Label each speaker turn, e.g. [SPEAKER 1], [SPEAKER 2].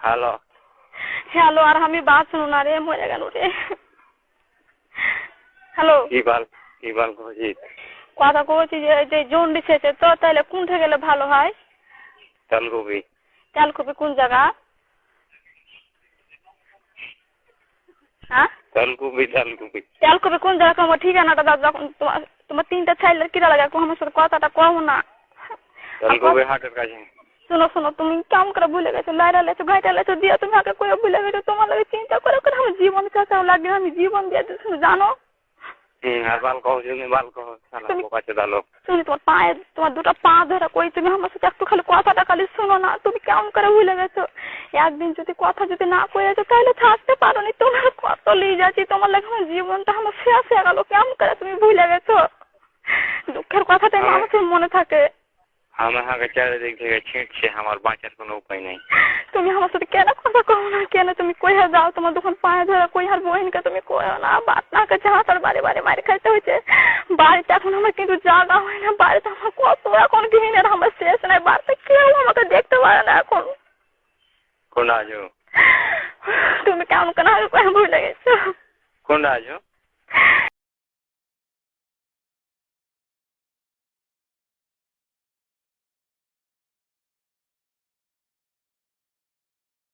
[SPEAKER 1] Hello
[SPEAKER 2] hello, আর আমি বাঁচলো না রে, মরে গেল রে। হ্যালো,
[SPEAKER 1] কি বাল কইছিস?
[SPEAKER 2] কথা কইছি যে জন্ডিস হয়েছে তো, তাহলে কোনটা গেলে ভালো হয়?
[SPEAKER 1] তেলকুপি।
[SPEAKER 2] তেলকুপি কোন জায়গা? হ্যাঁ,
[SPEAKER 1] তেলকুপি
[SPEAKER 2] তেলকুপি কোন জায়গা? তোমার ঠিকানাটা দাও। যখন তোমার তিনটা চাইলে কিরা লাগে, আমার সাথে কথাটা কম না।
[SPEAKER 1] তেলকুপি হাটের কাছে।
[SPEAKER 2] শোনো শোনো, তুমি কেমন করে ভুলে গেছো? লাইরা লেছো, ঘাইটা লেছো দিয়ে তুমি আগে করে ভুলে গেছো। তোমার লাগে চিন্তা করে করে আমার জীবন চাচাও লাগে, আমি জীবন দিয়ে দিচ্ছি, তুমি জানো?
[SPEAKER 1] আর বাল কহ, বাল কহ,
[SPEAKER 2] তুমি তোমার দুটো পা ধরে কই, তুমি আমার সাথে একটু খালি কথাটা খালি শোনো না। তুমি কেমন করে ভুলে গেছো? একদিন যদি কথা যদি না কয়েছো তাহলে থাকতে পারো নি। তোমার কত লিয়ে যাচ্ছি, তোমার লাগে আমার জীবনটা আমার শেষ হয়ে গেল। কেমন করে তুমি ভুলে গেছো? দুঃখের কথাটাই মানুষের মনে থাকে।
[SPEAKER 1] আমার হাগে চারিদিক থেকে ছিঁড়ছে, আমার বাঁচার কোনো উপায় নেই।
[SPEAKER 2] তুমি আমার সাথে কেন কথা কও না? কেন তুমি কইয়া যাও? তোমার দোকান পায়ে ধরে কই, আর বহিনকে তুমি কইও না। বাদ না কাছে হাতার বাড়ি বাড়ি মারি খাইতে হয়েছে। বাড়িতে এখন আমার কিন্তু জায়গা হয় না। বাড়িতে আমার কত এখন ঘিনের আমার শেষ নাই। বাড়িতে কেউ আমাকে দেখতে পারে না এখন।
[SPEAKER 1] কোনটা আছো?
[SPEAKER 2] তুমি কেমন কেন আগে কয়ে ভুলে গেছো?
[SPEAKER 1] কোনটা আছো?